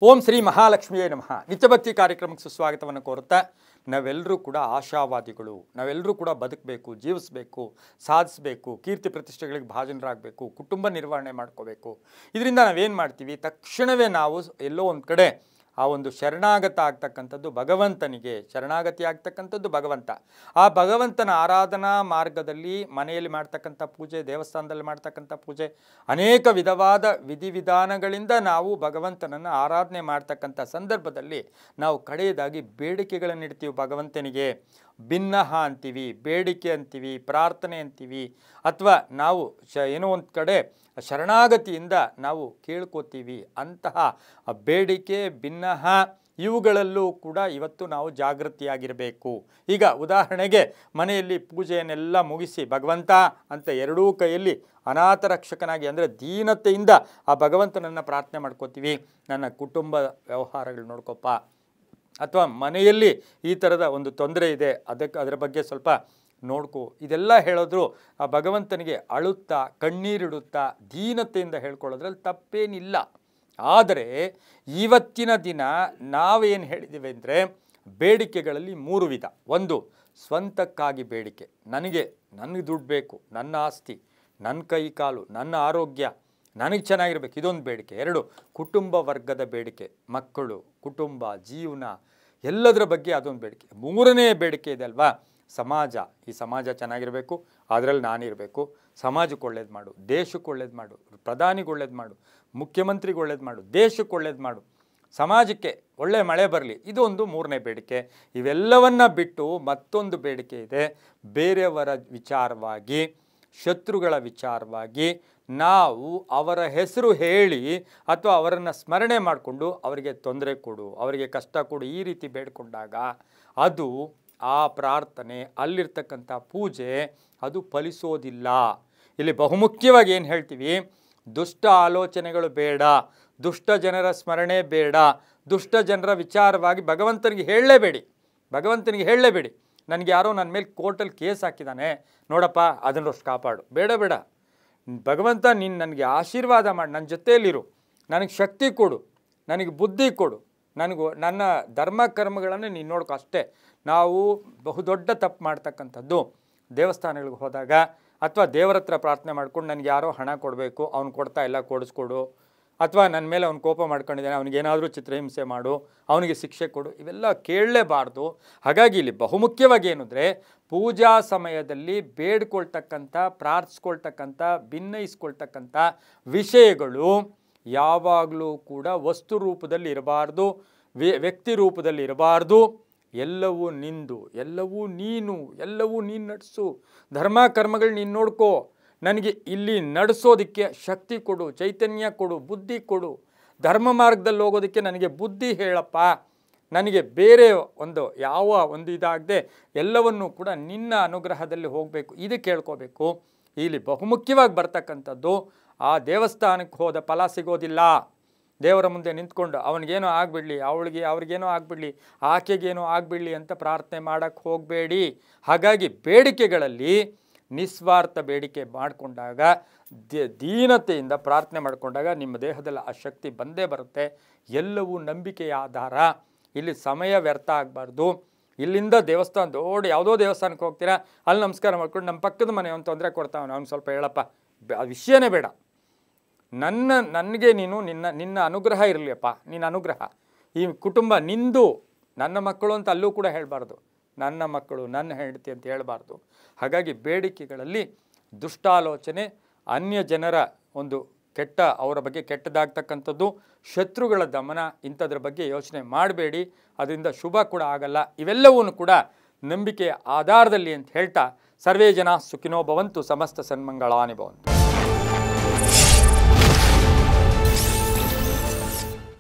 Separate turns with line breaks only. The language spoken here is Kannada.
ಓಂ ಶ್ರೀ ಮಹಾಲಕ್ಷ್ಮಿಯೇ ನಮಃ. ನಿತ್ಯಭಕ್ತಿ ಕಾರ್ಯಕ್ರಮಕ್ಕೆ ಸುಸ್ವಾಗತವನ್ನು ಕೋರುತ್ತಾ, ನಾವೆಲ್ಲರೂ ಕೂಡ ಆಶಾವಾದಿಗಳು. ನಾವೆಲ್ಲರೂ ಕೂಡ ಬದುಕಬೇಕು, ಜೀವಿಸಬೇಕು, ಸಾಧಿಸಬೇಕು, ಕೀರ್ತಿ ಪ್ರತಿಷ್ಠೆಗಳಿಗೆ ಭಾಜನರಾಗಬೇಕು, ಕುಟುಂಬ ನಿರ್ವಹಣೆ ಮಾಡ್ಕೋಬೇಕು. ಇದರಿಂದ ನಾವೇನು ಮಾಡ್ತೀವಿ, ತಕ್ಷಣವೇ ನಾವು ಎಲ್ಲೋ ಒಂದು ಕಡೆ ಆ ಒಂದು ಶರಣಾಗತ ಆಗ್ತಕ್ಕಂಥದ್ದು ಭಗವಂತನಿಗೆ, ಶರಣಾಗತಿ ಆಗ್ತಕ್ಕಂಥದ್ದು ಭಗವಂತ. ಆ ಭಗವಂತನ ಆರಾಧನಾ ಮಾರ್ಗದಲ್ಲಿ ಮನೆಯಲ್ಲಿ ಮಾಡ್ತಕ್ಕಂಥ ಪೂಜೆ, ದೇವಸ್ಥಾನದಲ್ಲಿ ಮಾಡ್ತಕ್ಕಂಥ ಪೂಜೆ, ಅನೇಕ ವಿಧವಾದ ವಿಧಿವಿಧಾನಗಳಿಂದ ನಾವು ಭಗವಂತನನ್ನು ಆರಾಧನೆ ಮಾಡ್ತಕ್ಕಂಥ ಸಂದರ್ಭದಲ್ಲಿ ನಾವು ಕಡೆಯದಾಗಿ ಬೇಡಿಕೆಗಳನ್ನು ಇಡ್ತೀವಿ ಭಗವಂತನಿಗೆ. ಭಿನ್ನಹ ಅಂತೀವಿ, ಬೇಡಿಕೆ ಅಂತೀವಿ, ಪ್ರಾರ್ಥನೆ ಅಂತೀವಿ, ಅಥವಾ ನಾವು ಏನೋ ಒಂದು ಕಡೆ ಶರಣಾಗತಿಯಿಂದ ನಾವು ಕೇಳ್ಕೋತೀವಿ. ಅಂತಹ ಬೇಡಿಕೆ, ಭಿನ್ನಹ ಇವುಗಳಲ್ಲೂ ಕೂಡ ಇವತ್ತು ನಾವು ಜಾಗೃತಿಯಾಗಿರಬೇಕು. ಈಗ ಉದಾಹರಣೆಗೆ ಮನೆಯಲ್ಲಿ ಪೂಜೆಯನ್ನೆಲ್ಲ ಮುಗಿಸಿ ಭಗವಂತ ಅಂತ ಎರಡೂ ಕೈಯಲ್ಲಿ ಅನಾಥ ರಕ್ಷಕನಾಗಿ ಅಂದರೆ ದೀನತೆಯಿಂದ ಆ ಭಗವಂತನನ್ನು ಪ್ರಾರ್ಥನೆ ಮಾಡ್ಕೋತೀವಿ. ನನ್ನ ಕುಟುಂಬ ವ್ಯವಹಾರಗಳು ನೋಡ್ಕೊಪ್ಪ, ಅಥವಾ ಮನೆಯಲ್ಲಿ ಈ ಥರದ ಒಂದು ತೊಂದರೆ ಇದೆ, ಅದರ ಬಗ್ಗೆ ಸ್ವಲ್ಪ ನೋಡ್ಕೊ, ಇದೆಲ್ಲ ಹೇಳಿದ್ರು ಆ ಭಗವಂತನಿಗೆ ಅಳುತ್ತಾ ಕಣ್ಣೀರಿಡುತ್ತಾ ದೀನತೆಯಿಂದ ಹೇಳ್ಕೊಳ್ಳೋದ್ರಲ್ಲಿ ತಪ್ಪೇನಿಲ್ಲ. ಆದರೆ ಇವತ್ತಿನ ದಿನ ನಾವೇನು ಹೇಳಿದ್ದೀವಿ ಅಂದರೆ, ಬೇಡಿಕೆಗಳಲ್ಲಿ 3 ವಿಧ. ಒಂದು, ಸ್ವಂತಕ್ಕಾಗಿ ಬೇಡಿಕೆ, ನನಗೆ ದುಡ್ಡು ಬೇಕು, ನನ್ನ ಆಸ್ತಿ, ನನ್ನ ಕೈ ಕಾಲು, ನನ್ನ ಆರೋಗ್ಯ ನನಗೆ ಚೆನ್ನಾಗಿರ್ಬೇಕು, ಇದೊಂದು ಬೇಡಿಕೆ. 2, ಕುಟುಂಬ ವರ್ಗದ ಬೇಡಿಕೆ, ಮಕ್ಕಳು, ಕುಟುಂಬ, ಜೀವನ ಎಲ್ಲದರ ಬಗ್ಗೆ ಅದೊಂದು ಬೇಡಿಕೆ. 3ನೇ ಬೇಡಿಕೆ ಇದೆ ಅಲ್ವಾ, ಸಮಾಜ. ಈ ಸಮಾಜ ಚೆನ್ನಾಗಿರಬೇಕು, ಅದರಲ್ಲಿ ನಾನಿರಬೇಕು, ಸಮಾಜಕ್ಕೆ ಒಳ್ಳೇದು ಮಾಡು, ದೇಶಕ್ಕೆ ಒಳ್ಳೇದು ಮಾಡು, ಪ್ರಧಾನಿಗೆ ಒಳ್ಳೇದು ಮಾಡು, ಮುಖ್ಯಮಂತ್ರಿಗೆ ಒಳ್ಳೇದು ಮಾಡು, ದೇಶಕ್ಕೆ ಒಳ್ಳೇದು ಮಾಡು, ಸಮಾಜಕ್ಕೆ ಒಳ್ಳೆ ಮಳೆ ಬರಲಿ, ಇದೊಂದು 3ನೇ ಬೇಡಿಕೆ. ಇವೆಲ್ಲವನ್ನ ಬಿಟ್ಟು ಮತ್ತೊಂದು ಬೇಡಿಕೆ ಇದೆ, ಬೇರೆಯವರ ವಿಚಾರವಾಗಿ, ಶತ್ರುಗಳ ವಿಚಾರವಾಗಿ ನಾವು ಅವರ ಹೆಸರು ಹೇಳಿ ಅಥವಾ ಅವರನ್ನು ಸ್ಮರಣೆ ಮಾಡಿಕೊಂಡು ಅವರಿಗೆ ತೊಂದರೆ ಕೊಡು, ಅವರಿಗೆ ಕಷ್ಟ ಕೊಡು, ಈ ರೀತಿ ಬೇಡ್ಕೊಂಡಾಗ ಅದು ಆ ಪ್ರಾರ್ಥನೆ, ಅಲ್ಲಿರ್ತಕ್ಕಂಥ ಪೂಜೆ ಅದು ಫಲಿಸೋದಿಲ್ಲ. ಇಲ್ಲಿ ಬಹುಮುಖ್ಯವಾಗಿ ಏನು ಹೇಳ್ತೀವಿ, ದುಷ್ಟ ಆಲೋಚನೆಗಳು ಬೇಡ, ದುಷ್ಟ ಜನರ ಸ್ಮರಣೆ ಬೇಡ, ದುಷ್ಟ ಜನರ ವಿಚಾರವಾಗಿ ಭಗವಂತನಿಗೆ ಹೇಳಲೇಬೇಡಿ. ನನಗೆ ಯಾರೋ ನನ್ನ ಮೇಲೆ ಕೋರ್ಟಲ್ಲಿ ಕೇಸ್ ಹಾಕಿದ್ದಾನೆ ನೋಡಪ್ಪ, ಅದನ್ನಷ್ಟು ಕಾಪಾಡು, ಬೇಡ, ಭಗವಂತ ನೀನು ನನಗೆ ಆಶೀರ್ವಾದ ಮಾಡಿ, ನನ್ನ ಜೊತೆಯಲ್ಲಿರು, ನನಗೆ ಶಕ್ತಿ ಕೊಡು, ನನಗೆ ಬುದ್ಧಿ ಕೊಡು, ನನ್ನ ಧರ್ಮ ಕರ್ಮಗಳನ್ನು ನೀನು ನೋಡ್ಕೊ ಅಷ್ಟೇ. ನಾವು ಬಹುದೊಡ್ಡ ತಪ್ಪು ಮಾಡ್ತಕ್ಕಂಥದ್ದು, ದೇವಸ್ಥಾನಗಳಿಗೆ ಹೋದಾಗ ಅಥವಾ ದೇವರ ಹತ್ರ ಪ್ರಾರ್ಥನೆ ಮಾಡ್ಕೊಂಡು ನನಗೆ ಯಾರೋ ಹಣ ಕೊಡಬೇಕು, ಅವ್ನು ಕೊಡ್ತಾ ಇಲ್ಲ, ಕೊಡಿಸ್ಕೊಡು, ಅಥವಾ ನನ್ನ ಮೇಲೆ ಅವ್ನು ಕೋಪ ಮಾಡ್ಕೊಂಡಿದ್ದಾನೆ, ಅವನಿಗೇನಾದರೂ ಚಿತ್ರಹಿಂಸೆ ಮಾಡು, ಅವನಿಗೆ ಶಿಕ್ಷೆ ಕೊಡು, ಇವೆಲ್ಲ ಕೇಳಲೇಬಾರ್ದು. ಹಾಗಾಗಿ ಇಲ್ಲಿ ಬಹುಮುಖ್ಯವಾಗಿ ಏನಂದರೆ, ಪೂಜಾ ಸಮಯದಲ್ಲಿ ಬೇಡ್ಕೊಳ್ತಕ್ಕಂಥ, ಪ್ರಾರ್ಥಿಸ್ಕೊಳ್ತಕ್ಕಂಥ, ಭಿನ್ನಯಿಸ್ಕೊಳ್ತಕ್ಕಂಥ ವಿಷಯಗಳು ಯಾವಾಗಲೂ ಕೂಡ ವಸ್ತು ರೂಪದಲ್ಲಿ ಇರಬಾರ್ದು, ವ್ಯಕ್ತಿ ರೂಪದಲ್ಲಿ ಇರಬಾರ್ದು. ಎಲ್ಲವೂ ನಿಂದು, ಎಲ್ಲವೂ ನೀನು ನಡೆಸು, ಧರ್ಮ ಕರ್ಮಗಳು ನೀನು ನೋಡ್ಕೋ, ನನಗೆ ಇಲ್ಲಿ ನಡೆಸೋದಕ್ಕೆ ಶಕ್ತಿ ಕೊಡು, ಚೈತನ್ಯ ಕೊಡು, ಬುದ್ಧಿ ಕೊಡು, ಧರ್ಮ ಮಾರ್ಗದಲ್ಲಿ ಹೋಗೋದಕ್ಕೆ ನನಗೆ ಬುದ್ಧಿ ಹೇಳಪ್ಪ, ನನಗೆ ಬೇರೆ ಯಾವ ಒಂದು ಇದಾಗದೆ ಎಲ್ಲವನ್ನೂ ಕೂಡ ನಿನ್ನ ಅನುಗ್ರಹದಲ್ಲಿ ಹೋಗಬೇಕು, ಇದು ಕೇಳ್ಕೋಬೇಕು. ಇಲ್ಲಿ ಬಹುಮುಖ್ಯವಾಗಿ ಬರ್ತಕ್ಕಂಥದ್ದು, ಆ ದೇವಸ್ಥಾನಕ್ಕೆ ಹೋದ ಫಲ ಸಿಗೋದಿಲ್ಲ. ದೇವರ ಮುಂದೆ ನಿಂತ್ಕೊಂಡು ಅವನಿಗೇನೋ ಆಗಿಬಿಡಲಿ, ಅವ್ರಿಗೇನೋ ಆಗಿಬಿಡಲಿ, ಆಕೆಗೇನೋ ಆಗಿಬಿಡಲಿ ಅಂತ ಪ್ರಾರ್ಥನೆ ಮಾಡೋಕ್ಕೆ ಹೋಗಬೇಡಿ. ಹಾಗಾಗಿ ಬೇಡಿಕೆಗಳಲ್ಲಿ ನಿಸ್ವಾರ್ಥ ಬೇಡಿಕೆ ಮಾಡಿಕೊಂಡಾಗ, ದೀನತೆಯಿಂದ ಪ್ರಾರ್ಥನೆ ಮಾಡಿಕೊಂಡಾಗ ನಿಮ್ಮ ದೇಹದಲ್ಲಿ ಆ ಶಕ್ತಿ ಬಂದೇ ಬರುತ್ತೆ. ಎಲ್ಲವೂ ನಂಬಿಕೆಯ ಆಧಾರ. ಇಲ್ಲಿ ಸಮಯ ವ್ಯರ್ಥ ಆಗಬಾರ್ದು. ಇಲ್ಲಿಂದ ದೇವಸ್ಥಾನ, ಯಾವುದೋ ದೇವಸ್ಥಾನಕ್ಕೆ ಹೋಗ್ತೀರಾ, ಅಲ್ಲಿ ನಮಸ್ಕಾರ ಮಾಡ್ಕೊಂಡು ನಮ್ಮ ಪಕ್ಕದ ಮನೆ ಒಂದು ತೊಂದರೆ ಕೊಡ್ತಾವನು, ಅವ್ನು ಸ್ವಲ್ಪ ಹೇಳಪ್ಪ, ಆ ವಿಷಯನೇ ಬೇಡ, ನನಗೆ ನೀನು ನಿನ್ನ ಅನುಗ್ರಹ ಇರಲಿಯಪ್ಪ, ನಿನ್ನ ಅನುಗ್ರಹ, ಈ ಕುಟುಂಬ ನಿಂದು, ನನ್ನ ಮಕ್ಕಳು ಅಂತ ಅಲ್ಲೂ ಕೂಡ ಹೇಳಬಾರ್ದು, ನನ್ನ ಮಕ್ಕಳು, ನನ್ನ ಹೆಂಡತಿ ಅಂತ ಹೇಳಬಾರ್ದು. ಹಾಗಾಗಿ ಬೇಡಿಕೆಗಳಲ್ಲಿ ದುಷ್ಟಾಲೋಚನೆ, ಅನ್ಯ ಜನರ ಒಂದು ಅವರ ಬಗ್ಗೆ ಕೆಟ್ಟದಾಗ್ತಕ್ಕಂಥದ್ದು, ಶತ್ರುಗಳ ದಮನ, ಇಂಥದ್ರ ಬಗ್ಗೆ ಯೋಚನೆ ಮಾಡಬೇಡಿ. ಅದರಿಂದ ಶುಭ ಕೂಡ ಆಗಲ್ಲ. ಇವೆಲ್ಲವೂ ಕೂಡ ನಂಬಿಕೆಯ ಆಧಾರದಲ್ಲಿ ಅಂತ ಹೇಳ್ತಾ, ಸರ್ವೇ ಜನ ಸುಖಿನೋ ಭವಂತು, ಸಮಸ್ತ ಸನ್ಮಂಗಳಾನಿ ಭವಂತು.